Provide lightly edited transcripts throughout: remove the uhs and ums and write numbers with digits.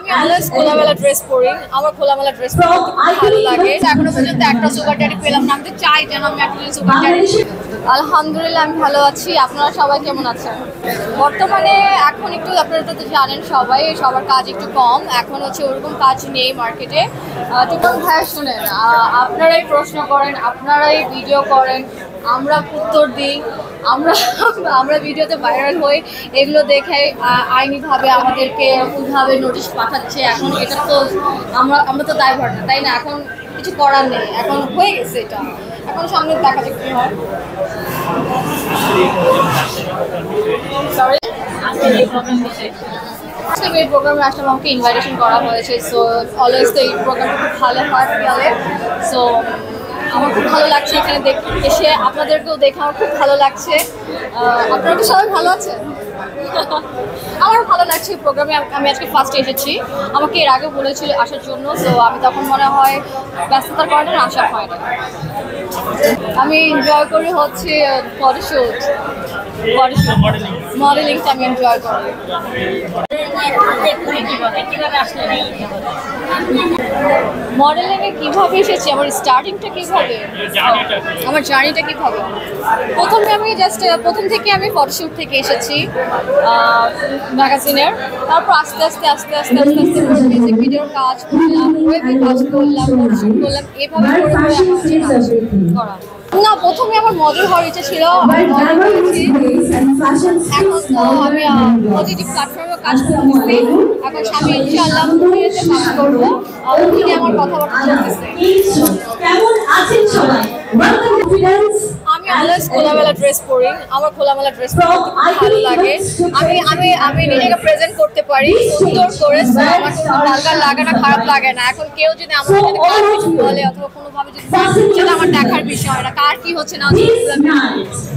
আমি অলওয়েজ খোলামেলা ড্রেস পরি। আমার খোলামেলা ড্রেস পরতে খুব ভালো লাগে। এখনো পর্যন্ত একটা সুগার ড্যাডি পেলাম না। আমি তো চাই যেন আমি একটা সুগার ড্যাডি। আলহামদুলিল্লাহ আমি ভালো আছি। আপনারা সবাই কেমন আছেন? বর্তমানে এখন একটু আপনারা তো জানেন সবার কাজ একটু কম। এখন হচ্ছে ওরকম কাজ নেই মার্কেটে। টিকন ভাই শুনেন, আপনারাই প্রশ্ন করেন, আপনারাই ভিডিও করেন, আমরা উত্তর দিই, আমরা ভিডিওতে ভাইরাল হই, এগুলো দেখে আইনিভাবে আমাদেরকে ওইভাবে নোটিশ পাঠাচ্ছে। এখন এটা তো আমরা তো দায়ভার না, তাই না? এখন কিছু করার নেই, এখন হয়ে গেছে এটা। এখন সামনে দেখা যাক কি হয়। সরি, আজকে এই প্রোগ্রামে আসলে আমাকে ইনভাইটেশন করা হয়েছে। সো অলওয়েজ তো এই প্রোগ্রামটা খুব ভালো হয় গেলে। সো আমার খুব ভালো লাগছে এখানে এসে, আপনাদেরকেও দেখে আমার খুব ভালো লাগছে। আপনারা কি সবাই ভালো আছেন? আমার ভালো লাগছে এই প্রোগ্রামে। আমি আজকে ফার্স্টে এসেছি, আমাকে এর আগে বলেছিল আসার জন্য। তো আমি তখন মনে হয় ব্যস্ততার কারণে আসা হয় না। আমি এনজয় করি হচ্ছে ফটোশুট, মডেলিংটা আমি এনজয় করি। মডেলিংয়ে কিভাবে এসেছি, আমার স্টার্টিংটা কিভাবে, আমার জার্নিটা কিভাবে? প্রথম থেকে আমি ফটোশুট থেকে এসেছি ম্যাগাজিনের। তারপর আস্তে আস্তে মিউজিক ভিডিওর কাজ করলাম, ওয়েবে কাজ করলাম, ফটোশুট করলাম, এভাবে করা। না, প্রথমে আমার মডেল হওয়ার ইচ্ছা ছিল, আমি মডেল করেছি। এখন তো আমি পজিটিভ প্ল্যাটফর্মে কাজ করতেছি। এখন আমি ইনশাআল্লাহ মুভিতে কাজ করবো, মুভিতে আমার কথাবার্তা চলতেছে। আমি অলওয়েজ খোলামেলা ড্রেস পরি। আমার খোলামেলা ড্রেস পরতে খুব ভালো লাগে। আমি নিজেকে প্রেজেন্ট করতে পারি সুন্দর করে। আমার কোনো ভালগার লাগে না, খারাপ লাগে না। এখন কেউ যদি আমার যদি কার কিছু বলে অথবা কোনোভাবে যদি, সেটা আমার দেখার বিষয় না। কার কি হচ্ছে না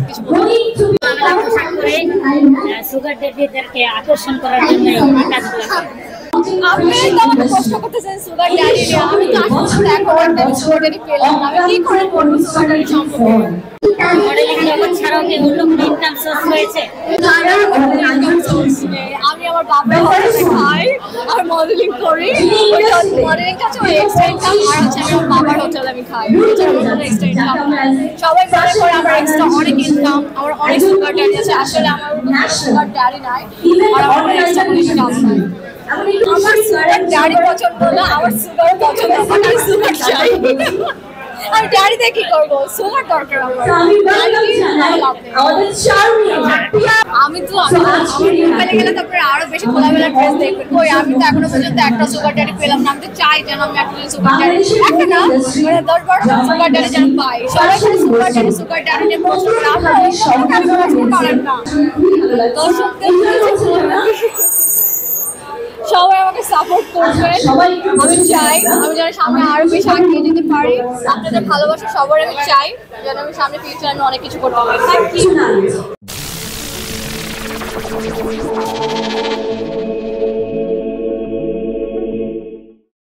কিছু সুগার ড্যাডিদেরকে আকর্ষণ করার জন্য কাজগুলো আপনি তো আমাকে প্রশ্ন করতেছেন সুগার ড্যাডি নিয়ে। আমি তো আসলে এখন একটা সুগার ড্যাডি পেলাম না, আমি কি করে বলবো সুগার ড্যাডি সম্পর্কে? মডেলিং জগৎ ছাড়াও কি অন্য কোনো ইনকাম সোর্স রয়েছে? আমি আমার বাবার হোটেলে খাই আর মডেলিং করি। মডেলিংটা হচ্ছে এক্সট্রা ইনকাম, আর হচ্ছে আমার বাবার হোটেলে আমি খাই, এক্সট্রা ইনকাম। সবাই মনে করে আমার এক্সট্রা অনেক ইনকাম, আমার অনেক সুগার ড্যাডি আছে। আসলে আমার সুগার ড্যাডি নাই, আর আমার এক্সট্রা কোনো ইনকাম নাই। আমার সুগার ড্যাডি পছন্দ না, আমার সুগার পছন্দ, আমার সুগার চাই। আমি ড্যাডিতে কি করবো? সুগার দরকার আমার। আমি তো আমার মোবাইলে গেলে তারপরে আরো বেশি খোলামেলা ড্রেস দেখবেন। কই, আমি তো এখনো পর্যন্ত একটা সুগার ড্যাডি পেলাম না। আমি তো চাই যেন আমি একটা সুগার ড্যাডি, একটা না মানে 10-12টা সুগার ড্যাডি যেন পাই। সবাই সুগার ড্যাডি নিয়ে প্রশ্ন করে, আপনারা পারেন না। দর্শকদের সবাই আমাকে সাপোর্ট করবে। আমি চাই আমি যেন সামনে আরো বেশি আগিয়ে যেতে পারি। আপনাদের ভালোবাসা সবার আমি চাই, যেন আমি সামনে ফিউচারে আমি অনেক কিছু করতে পারি। Thank you.